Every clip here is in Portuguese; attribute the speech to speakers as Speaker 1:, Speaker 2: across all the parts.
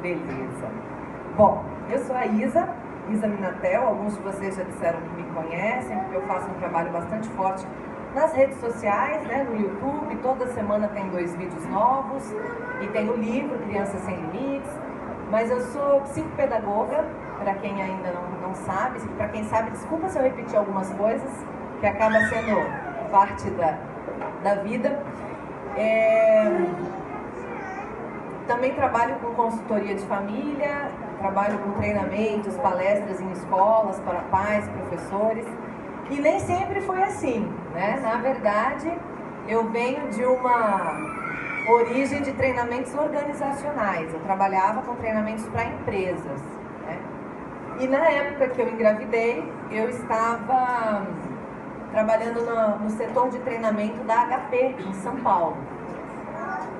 Speaker 1: Beleza. Bom, eu sou a Isa Minatel. Alguns de vocês já disseram que me conhecem, porque eu faço um trabalho bastante forte nas redes sociais, né, no YouTube. Toda semana tem 2 vídeos novos e tem o livro Crianças Sem Limites. Mas eu sou psicopedagoga, para quem ainda não sabe. Para quem sabe, desculpa se eu repetir algumas coisas, que acaba sendo parte da vida. Também trabalho com consultoria de família, trabalho com treinamentos, palestras em escolas para pais, professores. E nem sempre foi assim, né? Na verdade, eu venho de uma origem de treinamentos organizacionais. Eu trabalhava com treinamentos para empresas, né? E na época que eu engravidei, eu estava trabalhando no setor de treinamento da HP, em São Paulo.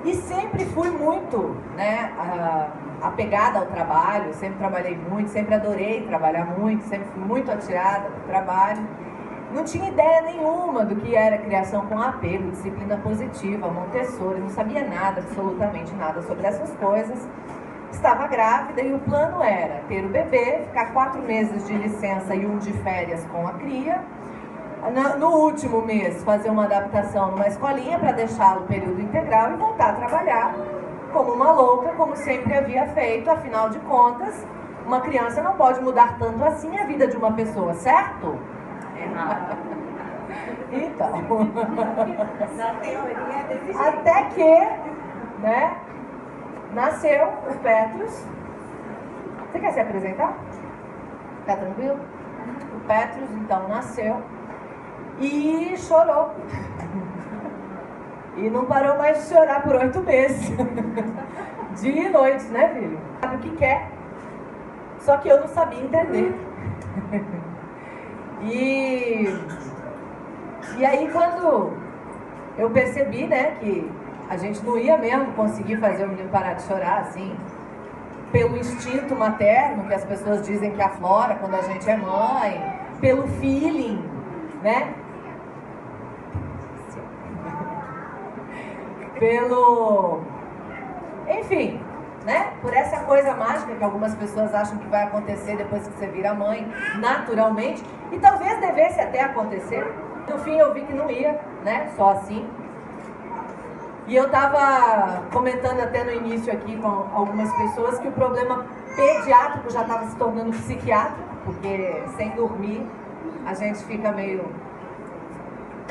Speaker 1: E sempre fui muito, né, apegada ao trabalho, sempre trabalhei muito, sempre adorei trabalhar muito, sempre fui muito atirada para o trabalho. Não tinha ideia nenhuma do que era criação com apego, disciplina positiva, Montessori, não sabia nada, absolutamente nada sobre essas coisas. Estava grávida e o plano era ter o bebê, ficar 4 meses de licença e 1 de férias com a cria. No último mês, fazer uma adaptação numa escolinha para deixá-lo período integral e voltar a trabalhar como uma louca, como sempre havia feito. Afinal de contas, uma criança não pode mudar tanto assim a vida de uma pessoa, certo? Então,
Speaker 2: na teoria desse jeito.
Speaker 1: Até que, né, nasceu o Petrus. Você quer se apresentar? Tá tranquilo? O Petrus, então, nasceu e chorou. E não parou mais de chorar por 8 meses. Dia e noite, né, filho? Sabe o que quer? Só que eu não sabia entender. E aí quando eu percebi, né, que a gente não ia mesmo conseguir fazer o menino parar de chorar, assim, pelo instinto materno, que as pessoas dizem que aflora quando a gente é mãe, pelo feeling, né? Enfim, né? Por essa coisa mágica que algumas pessoas acham que vai acontecer depois que você vira mãe, naturalmente, e talvez devesse até acontecer. No fim eu vi que não ia, né? Só assim. E eu estava comentando até no início aqui com algumas pessoas que o problema pediátrico já estava se tornando psiquiátrico, porque sem dormir a gente fica meio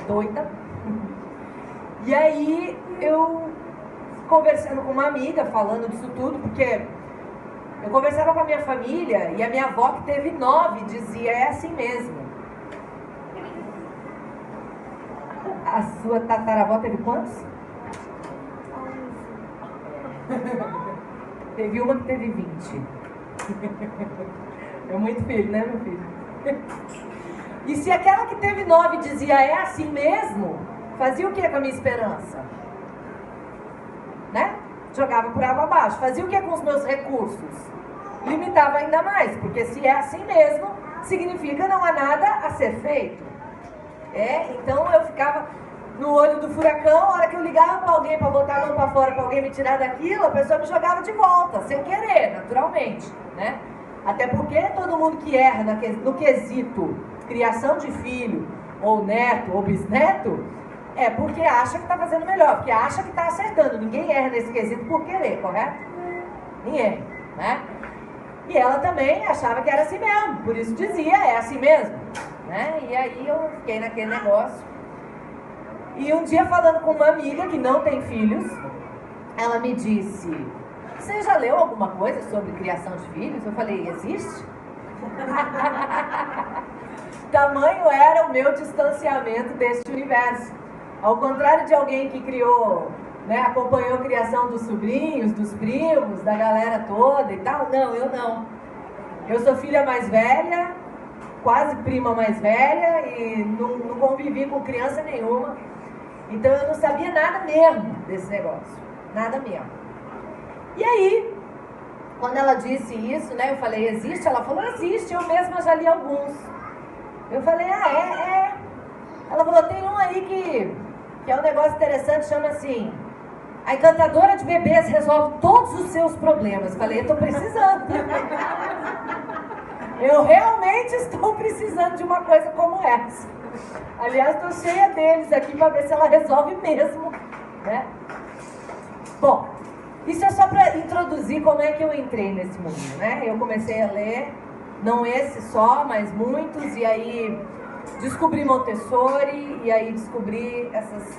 Speaker 1: doida. E aí eu conversando com uma amiga, falando disso tudo, porque eu conversava com a minha família e a minha avó, que teve 9, dizia, é assim mesmo. A sua tataravó teve quantos? Teve uma que teve 20. É muito filho, né, meu filho? E se aquela que teve 9 dizia, é assim mesmo, fazia o que com a minha esperança? Né? Jogava por água abaixo. Fazia o que com os meus recursos? Limitava ainda mais, porque se é assim mesmo, significa não há nada a ser feito. Então eu ficava no olho do furacão. A hora que eu ligava para alguém para botar a mão para fora, para alguém me tirar daquilo, a pessoa me jogava de volta, sem querer, naturalmente, né? Até porque todo mundo que erra no quesito criação de filho, ou neto, ou bisneto, é porque acha que está fazendo melhor, porque acha que está acertando. Ninguém erra nesse quesito por querer, correto? Ninguém, né? E ela também achava que era assim mesmo, por isso dizia, é assim mesmo, né? E aí eu fiquei naquele negócio. E um dia, falando com uma amiga que não tem filhos, ela me disse, você já leu alguma coisa sobre criação de filhos? Eu falei, existe? Tamanho era o meu distanciamento deste universo. Ao contrário de alguém que criou, né, acompanhou a criação dos sobrinhos, dos primos, da galera toda e tal, não, eu não. Eu sou filha mais velha, quase prima mais velha e não convivi com criança nenhuma. Então eu não sabia nada mesmo desse negócio, nada mesmo. E aí, quando ela disse isso, né, eu falei, existe? Ela falou, existe, eu mesma já li alguns. Eu falei, Ela falou, tem um aí que é um negócio interessante, chama assim, A encantadora de bebês resolve todos os seus problemas. Falei, eu tô precisando. Eu realmente estou precisando de uma coisa como essa. Aliás, estou cheia deles aqui para ver se ela resolve mesmo, né? Bom, isso é só para introduzir como é que eu entrei nesse mundo, né? Eu comecei a ler, não esse só, mas muitos, e aí descobri Montessori, e aí descobri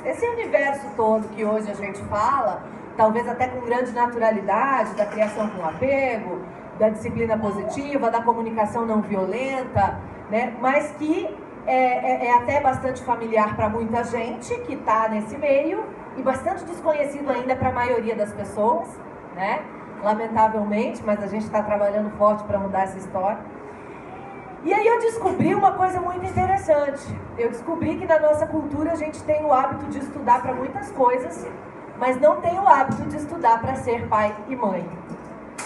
Speaker 1: esse universo todo que hoje a gente fala, talvez até com grande naturalidade, da criação com apego, da disciplina positiva, da comunicação não violenta, né? Mas que é até bastante familiar para muita gente que está nesse meio e bastante desconhecido ainda para a maioria das pessoas, né? Lamentavelmente, mas a gente está trabalhando forte para mudar essa história. E aí eu descobri uma coisa muito interessante. Eu descobri que na nossa cultura a gente tem o hábito de estudar para muitas coisas, mas não tem o hábito de estudar para ser pai e mãe.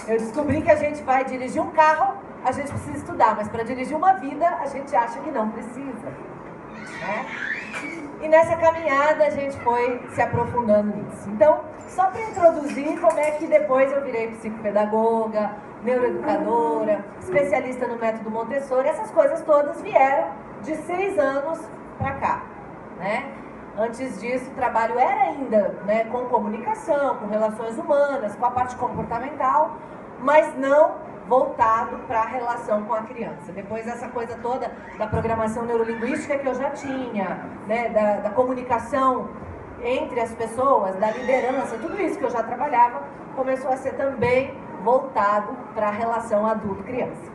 Speaker 1: Eu descobri que a gente vai dirigir um carro, a gente precisa estudar, mas para dirigir uma vida a gente acha que não precisa, né? E nessa caminhada a gente foi se aprofundando nisso. Então, só para introduzir como é que depois eu virei psicopedagoga, neuroeducadora, especialista no método Montessori, essas coisas todas vieram de 6 anos para cá, né? Antes disso, o trabalho era ainda, né, com comunicação, com relações humanas, com a parte comportamental, mas não voltado para a relação com a criança. Depois essa coisa toda da programação neurolinguística que eu já tinha, né, da comunicação entre as pessoas, da liderança, tudo isso que eu já trabalhava, começou a ser também voltado para a relação adulto-criança.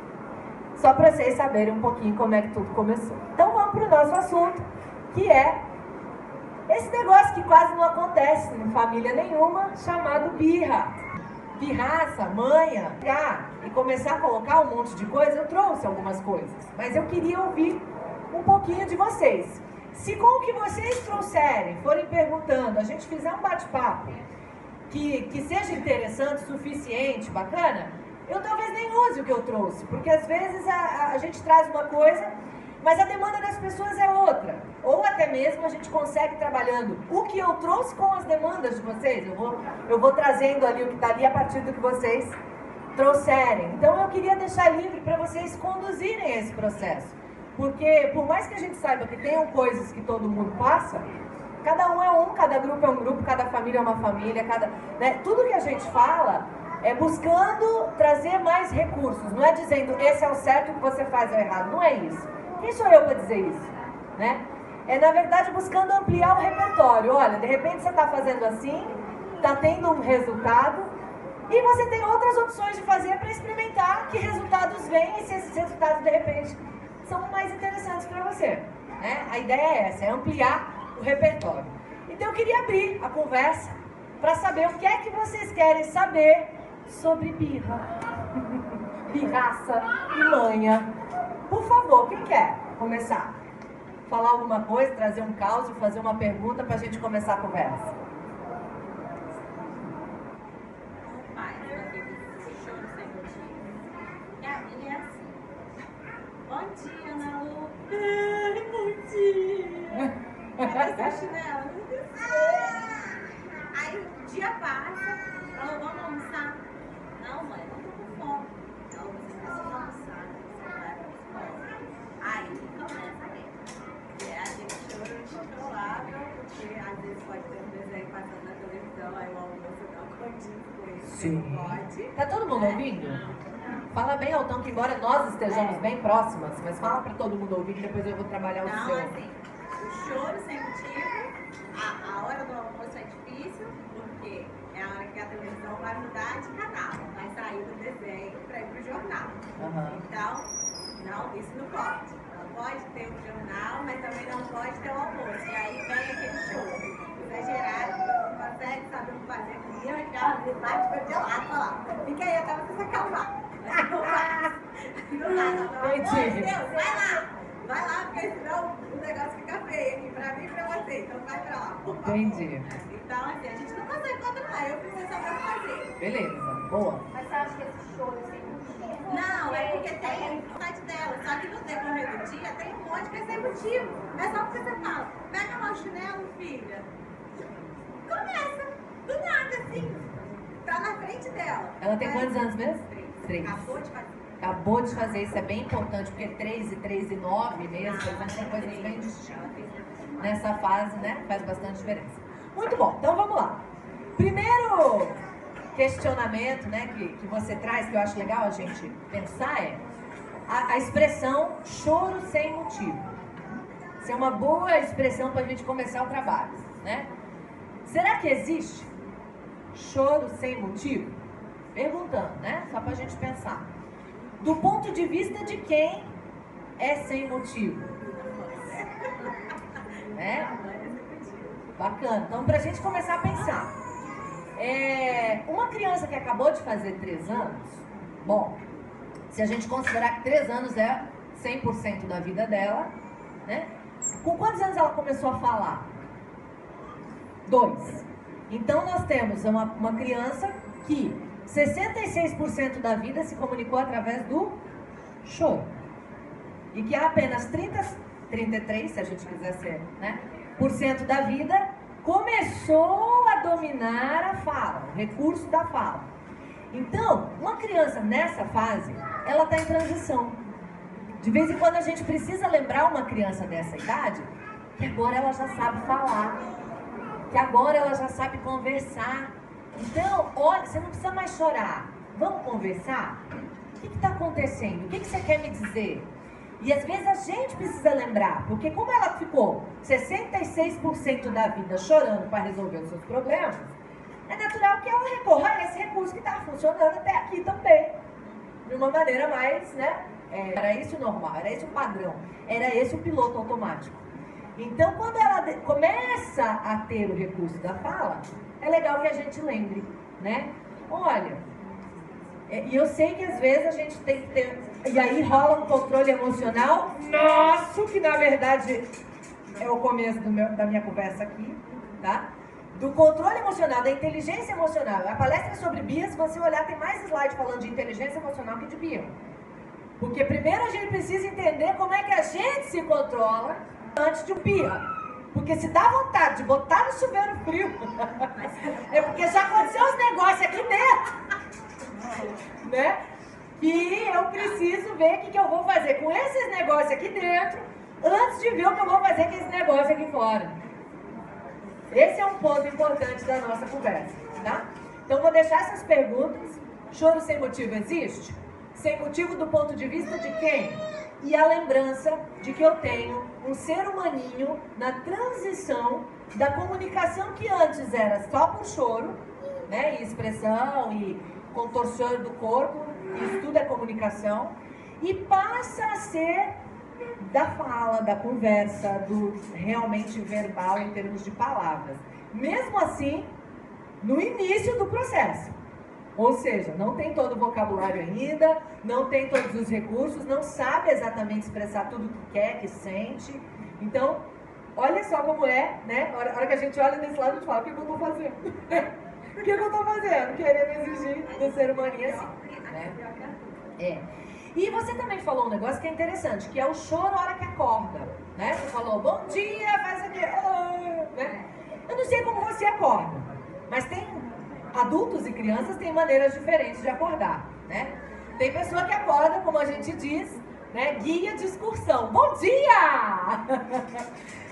Speaker 1: Só para vocês saberem um pouquinho como é que tudo começou. Então vamos para o nosso assunto, que é esse negócio que quase não acontece em família nenhuma, chamado birra. Pirraça, manha, e começar a colocar um monte de coisa. Eu trouxe algumas coisas, mas eu queria ouvir um pouquinho de vocês. Se com o que vocês trouxerem, forem perguntando, a gente fizer um bate-papo que seja interessante, suficiente, bacana, eu talvez nem use o que eu trouxe, porque às vezes a gente traz uma coisa, mas a demanda das pessoas é outra. Ou até mesmo a gente consegue trabalhando o que eu trouxe com as demandas de vocês. Eu vou trazendo ali o que está ali a partir do que vocês trouxerem. Então eu queria deixar livre para vocês conduzirem esse processo. Porque por mais que a gente saiba que tenham coisas que todo mundo passa, cada um é um, cada grupo é um grupo, cada família é uma família, né? Tudo que a gente fala é buscando trazer mais recursos. Não é dizendo esse é o certo, o que você faz é o errado. Não é isso. Quem sou eu para dizer isso, né? É, na verdade, buscando ampliar o repertório. Olha, de repente você está fazendo assim, está tendo um resultado, e você tem outras opções de fazer para experimentar que resultados vêm, e se esses resultados, de repente, são mais interessantes para você, né? A ideia é essa, é ampliar o repertório. Então eu queria abrir a conversa para saber o que é que vocês querem saber sobre birra, pirraça e manha. Por favor, quem quer começar? Falar alguma coisa, trazer um caos e fazer uma pergunta para a gente começar a conversa.
Speaker 2: Ele é assim. Bom dia, Ana Lu. Bom dia. Cadê seu chinelo? Aí o dia passa. Falou, vamos almoçar? Não, mãe, não tô com fome. Então, você precisa almoçar. Você vai pra escola. Aí começa a guerra. A gente chora porque às vezes pode ter um desenho passando na televisão, aí o almoço dá um contínuo com isso.
Speaker 1: Sim.
Speaker 2: Pode.
Speaker 1: Tá todo mundo ouvindo? Fala bem altão, que embora nós estejamos bem próximas, mas fala para todo mundo ouvir, que depois eu vou trabalhar o seu.
Speaker 2: Não, assim, o choro sem motivo, a hora do almoço é difícil, porque é a hora que a televisão vai mudar de canal, vai sair do desenho para ir pro jornal. Então, não, isso não pode. Não pode ter o jornal, mas também não pode ter o almoço. E aí vem aquele choro exagerado, não consegue saber o que fazer com ele, aquela vontade de gelado, falar, lá. Fica aí até você se acalmar. Não vai. Não vai, não. Pelo amor de Deus, vai lá, porque senão o negócio fica feio aqui pra mim e pra você. Então vai pra lá, por favor.
Speaker 1: Entendi.
Speaker 2: Então, assim, a gente não consegue controlar, eu preciso saber o que fazer.
Speaker 1: Beleza, boa.
Speaker 3: Mas você acha que esse choro sem motivo?
Speaker 2: Não, é porque tem vontade dela. Só que no decorrer do dia tem um monte que é sem motivo. É só porque você fala, pega lá o chinelo, filha. Começa. Do nada, assim, tá na frente dela.
Speaker 1: Ela tem quantos anos mesmo? 3.
Speaker 2: Acabou de fazer.
Speaker 1: Acabou de fazer, isso é bem importante, porque 3 e 9 meses, são coisas bem distintas. Nessa fase, né, faz bastante diferença. Muito bom, então vamos lá. Primeiro questionamento, né, que você traz, que eu acho legal a gente pensar é a expressão choro sem motivo. Isso é uma boa expressão para a gente começar o trabalho, né? Será que existe choro sem motivo? Perguntando, né? Só para a gente pensar. Do ponto de vista de quem é sem motivo. Né? Bacana. Então, para a gente começar a pensar. Uma criança que acabou de fazer 3 anos, bom, se a gente considerar que 3 anos é 100% da vida dela, né? Com quantos anos ela começou a falar? 2. Então, nós temos uma criança que 66% da vida se comunicou através do choro. E que há apenas 33, se a gente quiser ser, né, por cento da vida começou a dominar a fala, o recurso da fala. Então, uma criança nessa fase, ela está em transição. De vez em quando a gente precisa lembrar uma criança dessa idade que agora ela já sabe falar, que agora ela já sabe conversar. Então, olha, você não precisa mais chorar. Vamos conversar? O que está acontecendo? O que você quer me dizer? E às vezes a gente precisa lembrar, porque como ela ficou 66% da vida chorando para resolver os seus problemas, é natural que ela recorra a esse recurso que estava funcionando até aqui também. De uma maneira mais, né? Era esse o normal, era esse o padrão, era esse o piloto automático. Então, quando ela começa a ter o recurso da fala, é legal que a gente lembre, né? Olha, e eu sei que às vezes a gente tem que ter... E aí rola um controle emocional nosso, que na verdade é o começo da minha conversa aqui, tá? Do controle emocional, da inteligência emocional. A palestra é sobre BIA, se você olhar, tem mais slide falando de inteligência emocional que de BIA. Porque primeiro a gente precisa entender como é que a gente se controla antes de um BIA. Porque se dá vontade de botar no chuveiro frio, é porque já aconteceu os negócios aqui dentro, né? E eu preciso ver o que eu vou fazer com esses negócios aqui dentro, antes de ver o que eu vou fazer com esse negócio aqui fora. Esse é um ponto importante da nossa conversa, tá? Então vou deixar essas perguntas. Choro sem motivo existe? Sem motivo do ponto de vista de quem? E a lembrança de que eu tenho um ser humaninho na transição da comunicação que antes era só por choro, né? E expressão e contorção do corpo, isso tudo é comunicação, e passa a ser da fala, da conversa, do realmente verbal em termos de palavras. Mesmo assim, no início do processo. Ou seja, não tem todo o vocabulário ainda, não tem todos os recursos, não sabe exatamente expressar tudo que quer, que sente. Então, olha só como é, né? A hora que a gente olha desse lado, a gente fala, o que eu estou fazendo? O que eu estou fazendo? Querendo exigir do ser humaninho assim, né? E você também falou um negócio que é interessante, que é o choro na hora que acorda, né? Você falou, bom dia, faz aqui, né? Eu não sei como você acorda, mas tem adultos e crianças têm maneiras diferentes de acordar, né? Tem pessoa que acorda, como a gente diz, né? Guia de excursão. Bom dia!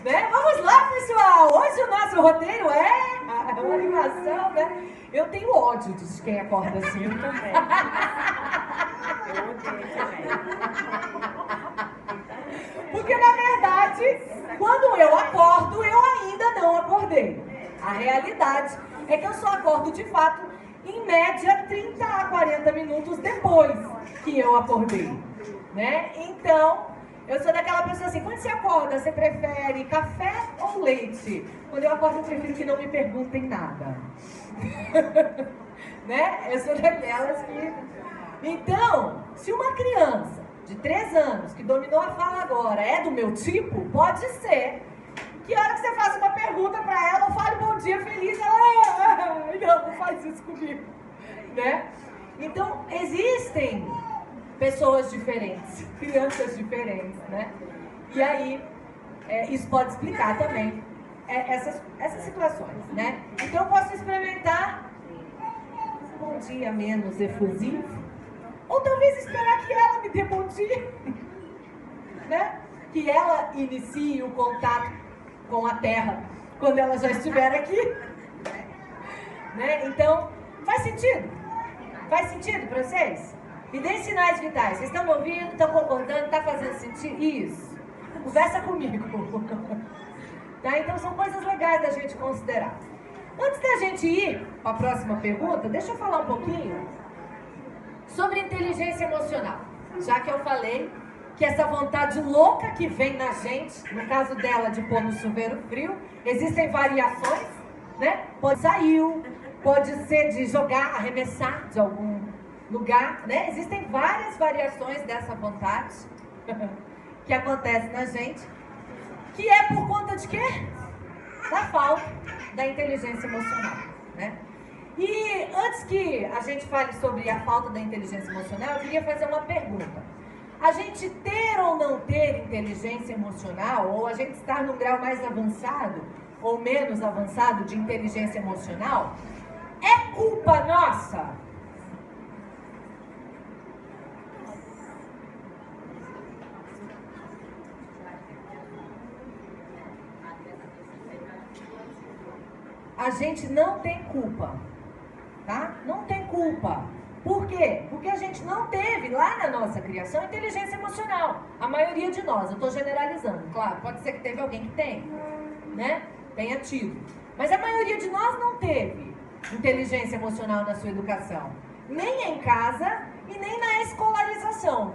Speaker 1: Né? Vamos lá, pessoal! Hoje o nosso roteiro é uma animação, né? Eu tenho ódio de quem acorda assim. Eu também. Eu odeio também. Porque, na verdade, quando eu acordo, eu ainda não acordei. A realidade é que eu só acordo, de fato, em média, 30 a 40 minutos depois que eu acordei, né? Então, eu sou daquela pessoa assim, quando você acorda, você prefere café ou leite? Quando eu acordo, eu prefiro que não me perguntem nada. Né? Eu sou daquelas que... Então, se uma criança de 3 anos, que dominou a fala agora, é do meu tipo, pode ser que a hora que você faça uma pergunta pra ela, eu fale bom dia feliz, ela não faz isso comigo, né? Então, existem pessoas diferentes, crianças diferentes, né? E aí, isso pode explicar também essas situações, né? Então eu posso experimentar um bom dia menos efusivo, ou talvez esperar que ela me dê bom dia, né? Que ela inicie o contato com a Terra quando ela já estiver aqui, né? Então, faz sentido? Faz sentido para vocês? Me deem sinais vitais. Vocês estão me ouvindo? Estão concordando? Está fazendo sentido? Isso. Conversa comigo. Tá? Então, são coisas legais da gente considerar. Antes da gente ir para a próxima pergunta, deixa eu falar um pouquinho sobre inteligência emocional. Já que eu falei que essa vontade louca que vem na gente, no caso dela de pôr no chuveiro frio, existem variações, né? Pode sair, pode ser de jogar, arremessar de algum lugar, né? Existem várias variações dessa vontade que acontece na gente, que é por conta de quê? Da falta da inteligência emocional, né? E antes que a gente fale sobre a falta da inteligência emocional, eu queria fazer uma pergunta. A gente ter ou não ter inteligência emocional, ou a gente estar num grau mais avançado ou menos avançado de inteligência emocional, é culpa nossa? A gente não tem culpa, tá? Não tem culpa. Por quê? Porque a gente não teve lá na nossa criação inteligência emocional. A maioria de nós, eu estou generalizando, claro, pode ser que teve alguém que tenha, né? Tenha tido. Mas a maioria de nós não teve inteligência emocional na sua educação. Nem em casa e nem na escolarização.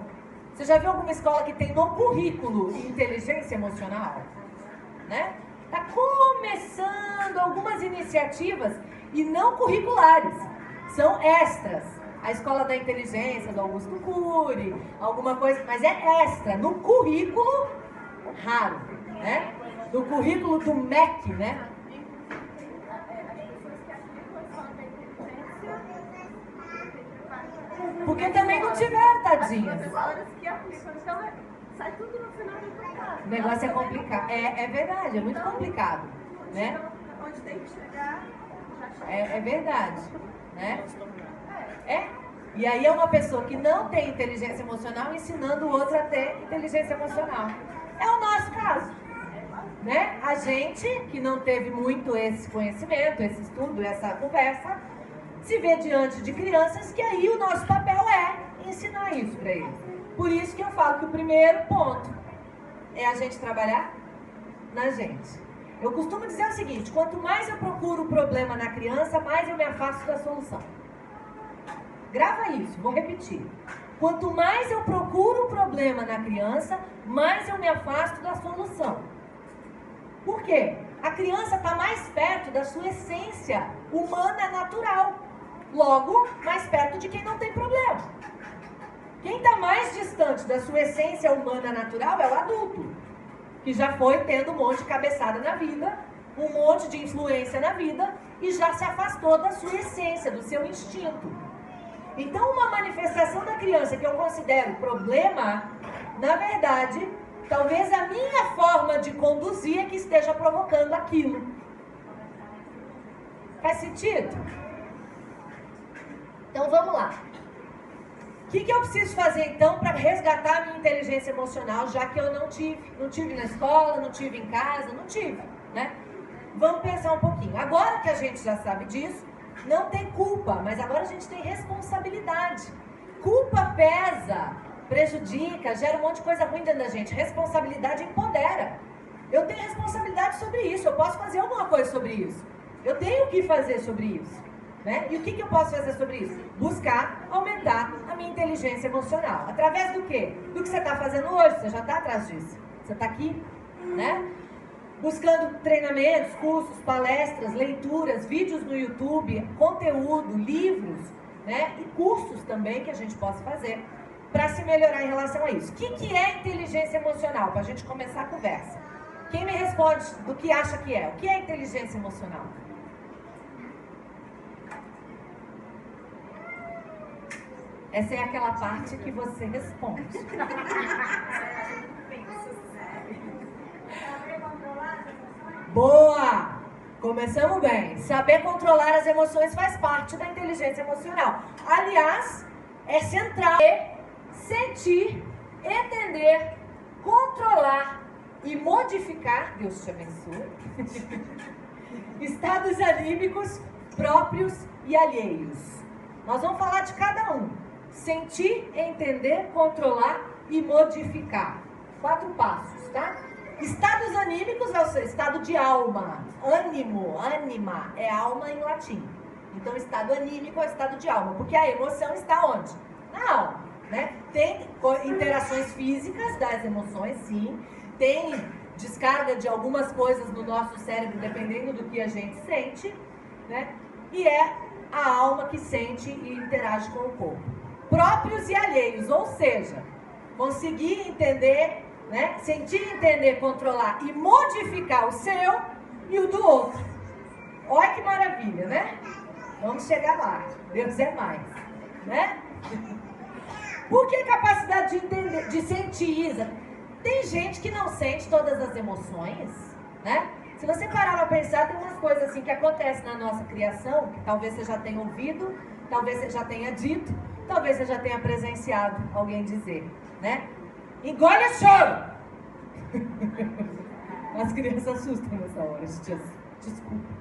Speaker 1: Você já viu alguma escola que tem no currículo inteligência emocional? Né? Está começando algumas iniciativas e não curriculares. São extras. A Escola da Inteligência, do Augusto Cury, alguma coisa, mas é extra, no currículo raro, né? No currículo do MEC, né? Porque também não tiveram, tadinhas.
Speaker 2: Sai tudo no final do trabalho.
Speaker 1: O negócio é complicado. É verdade, é muito complicado, né?
Speaker 2: Onde tem que chegar, já chega.
Speaker 1: É verdade, né? E aí é uma pessoa que não tem inteligência emocional ensinando o outro a ter inteligência emocional. É o nosso caso, né? A gente que não teve muito esse conhecimento, esse estudo, essa conversa, se vê diante de crianças que aí o nosso papel é ensinar isso para eles. Por isso que eu falo que o primeiro ponto é a gente trabalhar na gente. Eu costumo dizer o seguinte: quanto mais eu procuro o problema na criança, mais eu me afasto da solução. Grava isso, vou repetir. Quanto mais eu procuro o problema na criança, mais eu me afasto da solução. Por quê? A criança está mais perto da sua essência humana natural. Logo, mais perto de quem não tem problema. Quem está mais distante da sua essência humana natural é o adulto, que já foi tendo um monte de cabeçada na vida, um monte de influência na vida e já se afastou da sua essência, do seu instinto. Então, uma manifestação da criança que eu considero problema, na verdade, talvez a minha forma de conduzir é que esteja provocando aquilo. Faz sentido? Então, vamos lá. O que eu preciso fazer, então, para resgatar a minha inteligência emocional, já que eu não tive? Não tive na escola, não tive em casa, não tive, né? Vamos pensar um pouquinho. Agora que a gente já sabe disso, não tem culpa, mas agora a gente tem responsabilidade. Culpa pesa, prejudica, gera um monte de coisa ruim dentro da gente. Responsabilidade empodera. Eu tenho responsabilidade sobre isso, eu posso fazer alguma coisa sobre isso. Eu tenho o que fazer sobre isso, né? E o que eu posso fazer sobre isso? Buscar aumentar a minha inteligência emocional. Através do quê? Do que você está fazendo hoje, você já está atrás disso. Você está aqui, né? Buscando treinamentos, cursos, palestras, leituras, vídeos no YouTube, conteúdo, livros, né? E cursos também que a gente possa fazer para se melhorar em relação a isso. O que é inteligência emocional? Para a gente começar a conversa. Quem me responde do que acha que é? O que é inteligência emocional? Essa é aquela parte que você responde. Boa! Começamos bem. Saber controlar as emoções faz parte da inteligência emocional. Aliás, é central sentir, entender, controlar e modificar, Deus te abençoe, estados anímicos próprios e alheios. Nós vamos falar de cada um. Sentir, entender, controlar e modificar. 4 passos, tá? Estados anímicos é o seu estado de alma. Ânimo, ânima, é alma em latim. Então, estado anímico é o estado de alma, porque a emoção está onde? Na alma, né? Tem interações físicas das emoções, sim. Tem descarga de algumas coisas no nosso cérebro, dependendo do que a gente sente, né? E é a alma que sente e interage com o corpo. Próprios e alheios, ou seja, conseguir entender, né? Sentir, entender, controlar e modificar o seu e o do outro. Olha que maravilha, né? Vamos chegar lá. Deus é mais, né? Por que capacidade de entender, de sentir, Isa? Tem gente que não sente todas as emoções, né? Se você parar para pensar, tem umas coisas assim que acontecem na nossa criação, que talvez você já tenha ouvido, talvez você já tenha dito, talvez você já tenha presenciado alguém dizer, né? Engole o choro! As crianças assustam nessa hora, desculpa.